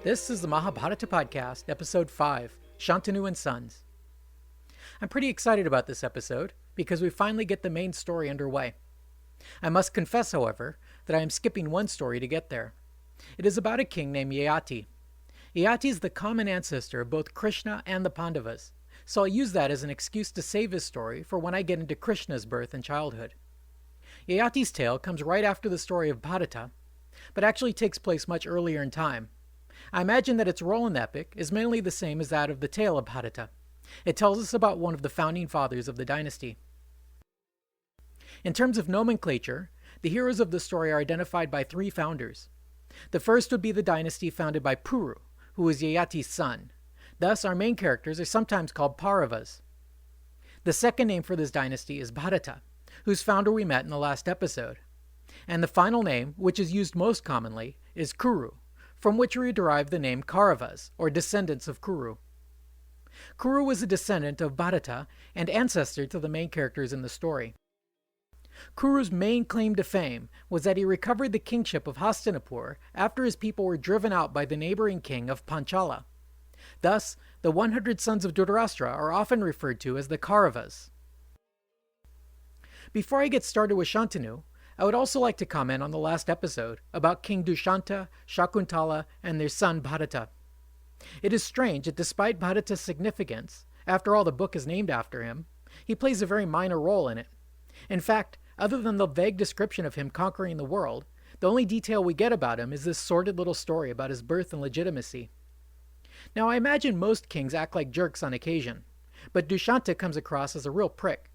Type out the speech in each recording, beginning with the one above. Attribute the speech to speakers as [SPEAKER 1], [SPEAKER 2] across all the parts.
[SPEAKER 1] This is the Mahabharata podcast, episode 5, Shantanu and Sons. I'm pretty excited about this episode because we finally get the main story underway. I must confess, however, that I am skipping one story to get there. It is about a king named Yayati. Yayati is the common ancestor of both Krishna and the Pandavas, so I'll use that as an excuse to save his story for when I get into Krishna's birth and childhood. Yayati's tale comes right after the story of Bharata, but actually takes place much earlier in time. I imagine that its role in the epic is mainly the same as that of the tale of Bharata. It tells us about one of the founding fathers of the dynasty. In terms of nomenclature, the heroes of the story are identified by three founders. The first would be the dynasty founded by Puru, who was Yayati's son. Thus, our main characters are sometimes called Pauravas. The second name for this dynasty is Bharata, whose founder we met in the last episode. And the final name, which is used most commonly, is Kuru, from which we derive the name Kauravas, or descendants of Kuru. Kuru was a descendant of Bharata and ancestor to the main characters in the story. Kuru's main claim to fame was that he recovered the kingship of Hastinapur after his people were driven out by the neighboring king of Panchala. Thus, the 100 sons of Dhritarashtra are often referred to as the Kauravas. Before I get started with Shantanu, I would also like to comment on the last episode about King Dushanta, Shakuntala, and their son Bharata. It is strange that despite Bharata's significance, after all the book is named after him, he plays a very minor role in it. In fact, other than the vague description of him conquering the world, the only detail we get about him is this sordid little story about his birth and legitimacy. Now, I imagine most kings act like jerks on occasion, but Dushanta comes across as a real prick,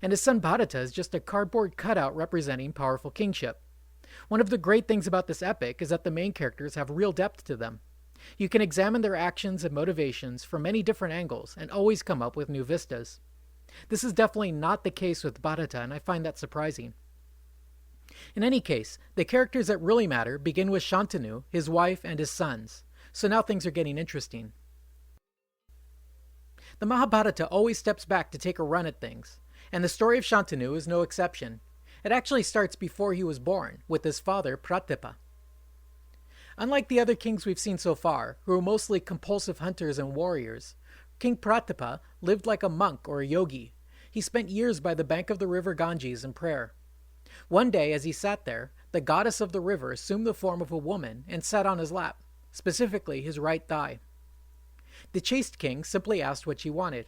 [SPEAKER 1] and his son Bharata is just a cardboard cutout representing powerful kingship. One of the great things about this epic is that the main characters have real depth to them. You can examine their actions and motivations from many different angles and always come up with new vistas. This is definitely not the case with Bharata, and I find that surprising. In any case, the characters that really matter begin with Shantanu, his wife, and his sons, so now things are getting interesting. The Mahabharata always steps back to take a run at things, and the story of Shantanu is no exception. It actually starts before he was born, with his father Pratipa. Unlike the other kings we've seen so far, who were mostly compulsive hunters and warriors, King Pratipa lived like a monk or a yogi. He spent years by the bank of the river Ganges in prayer. One day, as he sat there, the goddess of the river assumed the form of a woman and sat on his lap, specifically his right thigh. The chaste king simply asked what she wanted.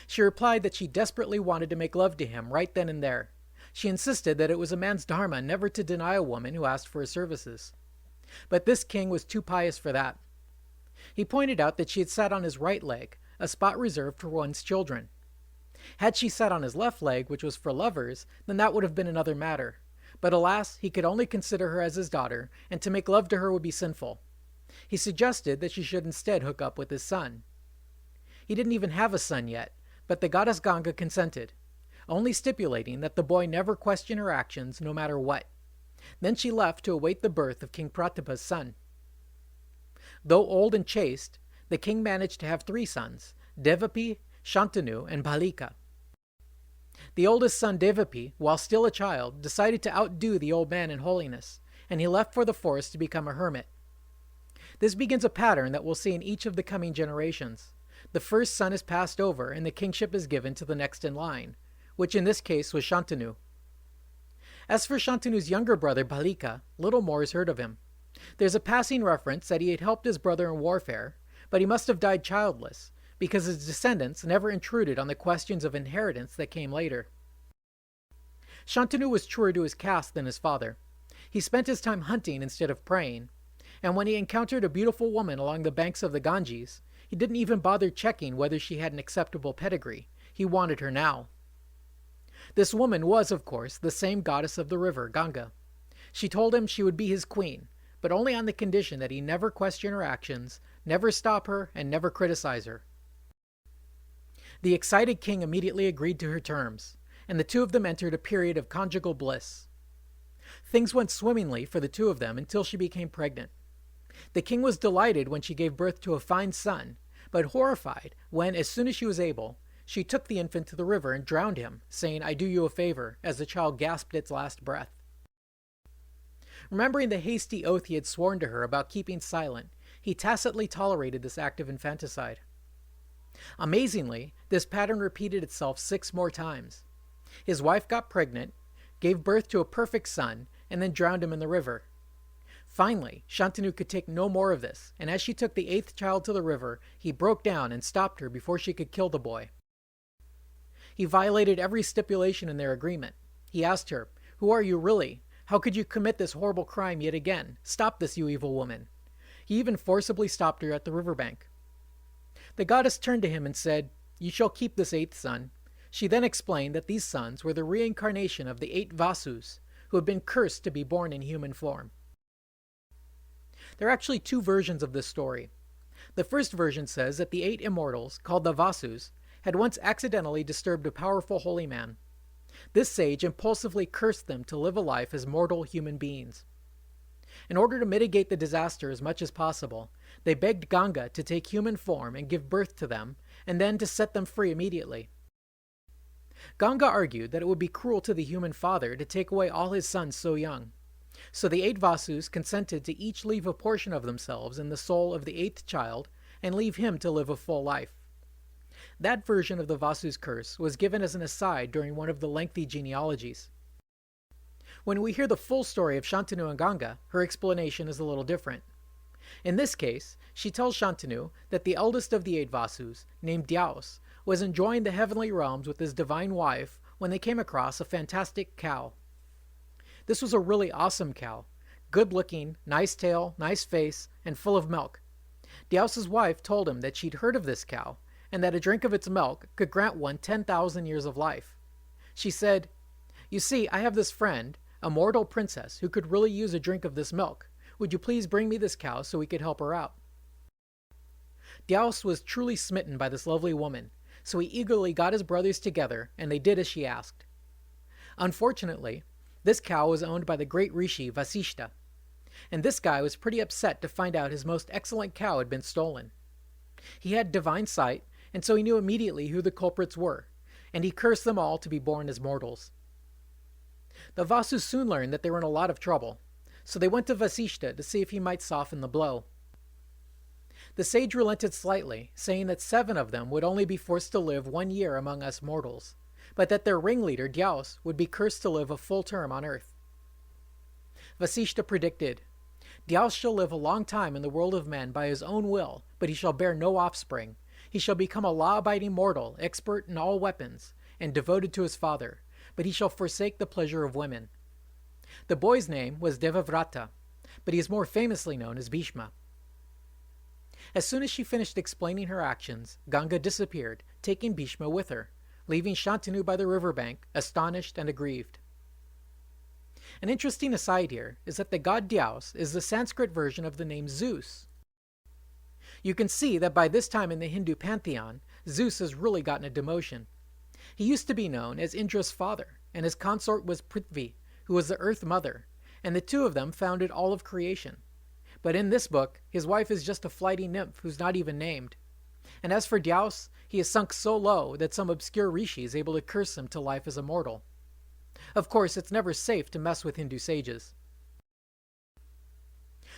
[SPEAKER 1] She replied that she desperately wanted to make love to him right then and there. She insisted that it was a man's dharma never to deny a woman who asked for his services. But this king was too pious for that. He pointed out that she had sat on his right leg, a spot reserved for one's children. Had she sat on his left leg, which was for lovers, then that would have been another matter. But alas, he could only consider her as his daughter, and to make love to her would be sinful. He suggested that she should instead hook up with his son. He didn't even have a son yet, but the goddess Ganga consented, only stipulating that the boy never question her actions no matter what. Then she left to await the birth of King Pratipa's son. Though old and chaste, the king managed to have 3 sons, Devapi, Shantanu, and Bhalika. The oldest son Devapi, while still a child, decided to outdo the old man in holiness, and he left for the forest to become a hermit. This begins a pattern that we'll see in each of the coming generations. The first son is passed over and the kingship is given to the next in line, which in this case was Shantanu. As for Shantanu's younger brother Bhalika, little more is heard of him. There's a passing reference that he had helped his brother in warfare, but he must have died childless, because his descendants never intruded on the questions of inheritance that came later. Shantanu was truer to his caste than his father. He spent his time hunting instead of praying, and when he encountered a beautiful woman along the banks of the Ganges, he didn't even bother checking whether she had an acceptable pedigree. He wanted her now. This woman was, of course, the same goddess of the river, Ganga. She told him she would be his queen, but only on the condition that he never question her actions, never stop her, and never criticize her. The excited king immediately agreed to her terms, and the two of them entered a period of conjugal bliss. Things went swimmingly for the two of them until she became pregnant. The king was delighted when she gave birth to a fine son, but horrified when, as soon as she was able, she took the infant to the river and drowned him, saying, "I do you a favor," as the child gasped its last breath. Remembering the hasty oath he had sworn to her about keeping silent, he tacitly tolerated this act of infanticide. Amazingly, this pattern repeated itself 6 more times. His wife got pregnant, gave birth to a perfect son, and then drowned him in the river. Finally, Shantanu could take no more of this, and as she took the 8th child to the river, he broke down and stopped her before she could kill the boy. He violated every stipulation in their agreement. He asked her, "Who are you really? How could you commit this horrible crime yet again? Stop this, you evil woman." He even forcibly stopped her at the riverbank. The goddess turned to him and said, "You shall keep this 8th son." She then explained that these sons were the reincarnation of the 8 Vasus, who had been cursed to be born in human form. There are actually 2 versions of this story. The first version says that the 8 immortals, called the Vasus, had once accidentally disturbed a powerful holy man. This sage impulsively cursed them to live a life as mortal human beings. In order to mitigate the disaster as much as possible, they begged Ganga to take human form and give birth to them, and then to set them free immediately. Ganga argued that it would be cruel to the human father to take away all his sons so young. So the 8 Vasus consented to each leave a portion of themselves in the soul of the 8th child and leave him to live a full life. That version of the Vasu's curse was given as an aside during one of the lengthy genealogies. When we hear the full story of Shantanu and Ganga, her explanation is a little different. In this case, she tells Shantanu that the eldest of the 8 Vasus, named Dyaus, was enjoying the heavenly realms with his divine wife when they came across a fantastic cow. This was a really awesome cow, good-looking, nice tail, nice face, and full of milk. Dyaus's wife told him that she'd heard of this cow, and that a drink of its milk could grant one 10,000 years of life. She said, "You see, I have this friend, a mortal princess, who could really use a drink of this milk. Would you please bring me this cow so we could help her out?" Dyaus was truly smitten by this lovely woman, so he eagerly got his brothers together, and they did as she asked. Unfortunately, this cow was owned by the great rishi Vasishta, and this guy was pretty upset to find out his most excellent cow had been stolen. He had divine sight, and so he knew immediately who the culprits were, and he cursed them all to be born as mortals. The Vasus soon learned that they were in a lot of trouble, so they went to Vasishta to see if he might soften the blow. The sage relented slightly, saying that 7 of them would only be forced to live 1 year among us mortals, but that their ringleader, Dyaus, would be cursed to live a full term on earth. Vasishta predicted, "Dyaus shall live a long time in the world of men by his own will, but he shall bear no offspring. He shall become a law-abiding mortal, expert in all weapons, and devoted to his father, but he shall forsake the pleasure of women." The boy's name was Devavrata, but he is more famously known as Bhishma. As soon as she finished explaining her actions, Ganga disappeared, taking Bhishma with her, leaving Shantanu by the riverbank, astonished and aggrieved. An interesting aside here is that the god Dyaus is the Sanskrit version of the name Zeus. You can see that by this time in the Hindu pantheon, Zeus has really gotten a demotion. He used to be known as Indra's father, and his consort was Prithvi, who was the Earth Mother, and the 2 of them founded all of creation. But in this book, his wife is just a flighty nymph who's not even named. And as for Dyaus, he is sunk so low that some obscure rishi is able to curse him to life as a mortal. Of course, it's never safe to mess with Hindu sages.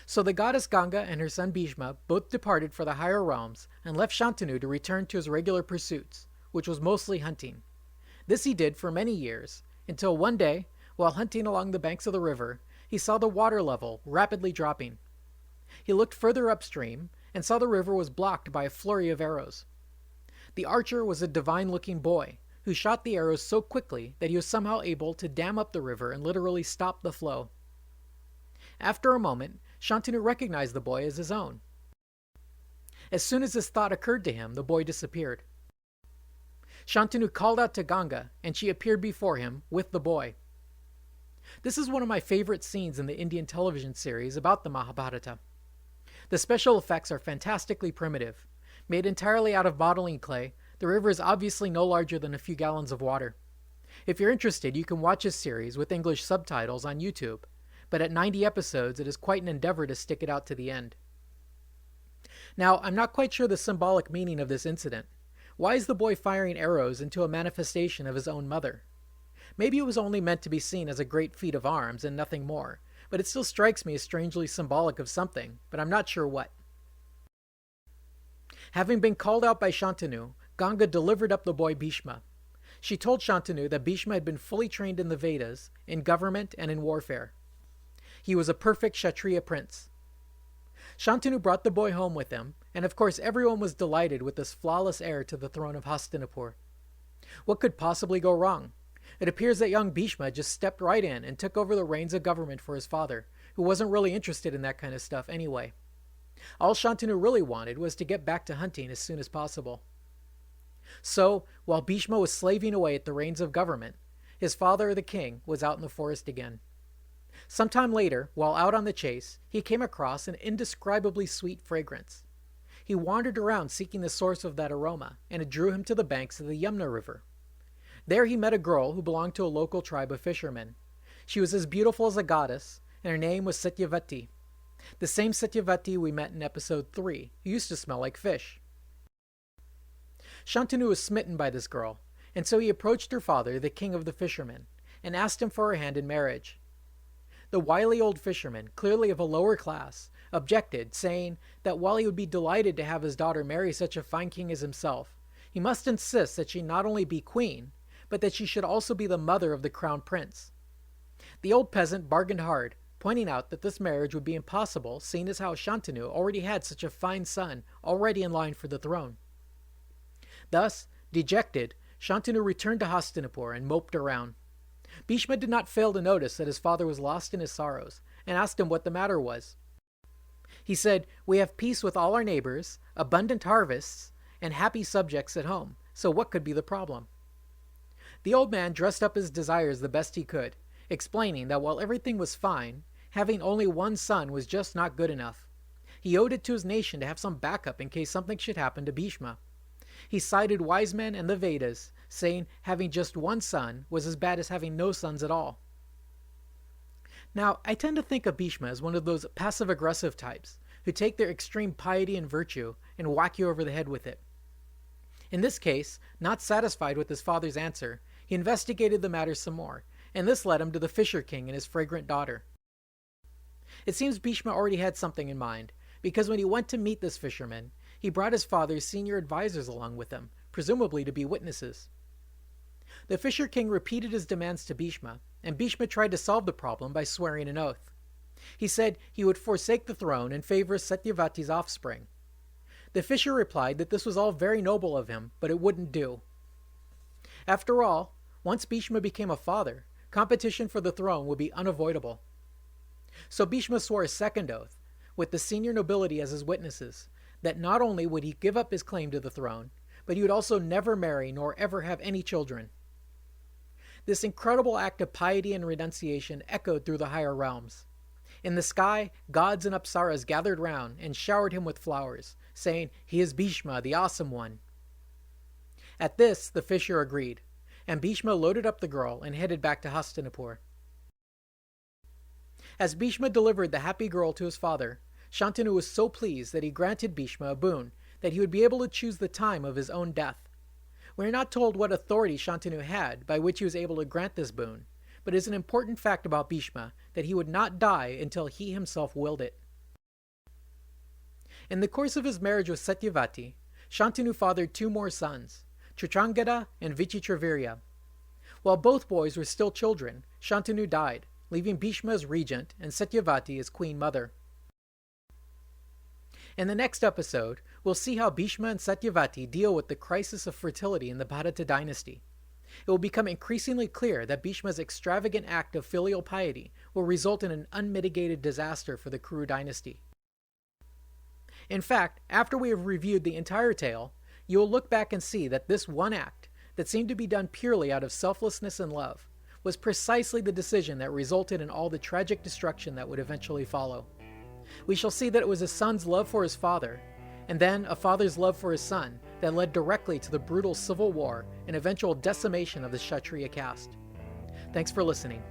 [SPEAKER 1] So the goddess Ganga and her son Bhishma both departed for the higher realms and left Shantanu to return to his regular pursuits, which was mostly hunting. This he did for many years, until one day, while hunting along the banks of the river, he saw the water level rapidly dropping. He looked further upstream and saw the river was blocked by a flurry of arrows. The archer was a divine-looking boy, who shot the arrows so quickly that he was somehow able to dam up the river and literally stop the flow. After a moment, Shantanu recognized the boy as his own. As soon as this thought occurred to him, the boy disappeared. Shantanu called out to Ganga, and she appeared before him with the boy. This is one of my favorite scenes in the Indian television series about the Mahabharata. The special effects are fantastically primitive. Made entirely out of modeling clay, the river is obviously no larger than a few gallons of water. If you're interested, you can watch this series with English subtitles on YouTube, but at 90 episodes, it is quite an endeavor to stick it out to the end. Now, I'm not quite sure the symbolic meaning of this incident. Why is the boy firing arrows into a manifestation of his own mother? Maybe it was only meant to be seen as a great feat of arms and nothing more, but it still strikes me as strangely symbolic of something, but I'm not sure what. Having been called out by Shantanu, Ganga delivered up the boy Bhishma. She told Shantanu that Bhishma had been fully trained in the Vedas, in government, and in warfare. He was a perfect Kshatriya prince. Shantanu brought the boy home with him, and of course everyone was delighted with this flawless heir to the throne of Hastinapur. What could possibly go wrong? It appears that young Bhishma just stepped right in and took over the reins of government for his father, who wasn't really interested in that kind of stuff anyway. All Shantanu really wanted was to get back to hunting as soon as possible. So, while Bhishma was slaving away at the reins of government, his father, the king, was out in the forest again. Sometime later, while out on the chase, he came across an indescribably sweet fragrance. He wandered around seeking the source of that aroma, and it drew him to the banks of the Yamuna River. There he met a girl who belonged to a local tribe of fishermen. She was as beautiful as a goddess, and her name was Satyavati. The same Satyavati we met in episode 3, who used to smell like fish. Shantanu was smitten by this girl, and so he approached her father, the king of the fishermen, and asked him for her hand in marriage. The wily old fisherman, clearly of a lower class, objected, saying that while he would be delighted to have his daughter marry such a fine king as himself, he must insist that she not only be queen, but that she should also be the mother of the crown prince. The old peasant bargained hard, pointing out that this marriage would be impossible, seeing as how Shantanu already had such a fine son already in line for the throne. Thus, dejected, Shantanu returned to Hastinapur and moped around. Bhishma did not fail to notice that his father was lost in his sorrows, and asked him what the matter was. He said, "We have peace with all our neighbors, abundant harvests, and happy subjects at home, so what could be the problem?" The old man dressed up his desires the best he could, explaining that while everything was fine, having only one son was just not good enough. He owed it to his nation to have some backup in case something should happen to Bhishma. He cited wise men and the Vedas, saying having just one son was as bad as having no sons at all. Now, I tend to think of Bhishma as one of those passive-aggressive types who take their extreme piety and virtue and whack you over the head with it. In this case, not satisfied with his father's answer, he investigated the matter some more, and this led him to the Fisher King and his fragrant daughter. It seems Bhishma already had something in mind, because when he went to meet this fisherman, he brought his father's senior advisors along with him, presumably to be witnesses. The Fisher King repeated his demands to Bhishma, and Bhishma tried to solve the problem by swearing an oath. He said he would forsake the throne in favor of Satyavati's offspring. The fisher replied that this was all very noble of him, but it wouldn't do. After all, once Bhishma became a father, competition for the throne would be unavoidable. So Bhishma swore a second oath, with the senior nobility as his witnesses, that not only would he give up his claim to the throne, but he would also never marry nor ever have any children. This incredible act of piety and renunciation echoed through the higher realms. In the sky, gods and apsaras gathered round and showered him with flowers, saying, "He is Bhishma, the awesome one." At this, the fisher agreed, and Bhishma loaded up the girl and headed back to Hastinapur. As Bhishma delivered the happy girl to his father, Shantanu was so pleased that he granted Bhishma a boon that he would be able to choose the time of his own death. We are not told what authority Shantanu had by which he was able to grant this boon, but it is an important fact about Bhishma that he would not die until he himself willed it. In the course of his marriage with Satyavati, Shantanu fathered 2 more sons, Trichangada and Vichitravirya. While both boys were still children, Shantanu died, leaving Bhishma as regent and Satyavati as queen mother. In the next episode, we'll see how Bhishma and Satyavati deal with the crisis of fertility in the Bharata dynasty. It will become increasingly clear that Bhishma's extravagant act of filial piety will result in an unmitigated disaster for the Kuru dynasty. In fact, after we have reviewed the entire tale, you will look back and see that this one act, that seemed to be done purely out of selflessness and love, was precisely the decision that resulted in all the tragic destruction that would eventually follow. We shall see that it was a son's love for his father, and then a father's love for his son, that led directly to the brutal civil war and eventual decimation of the Kshatriya caste. Thanks for listening.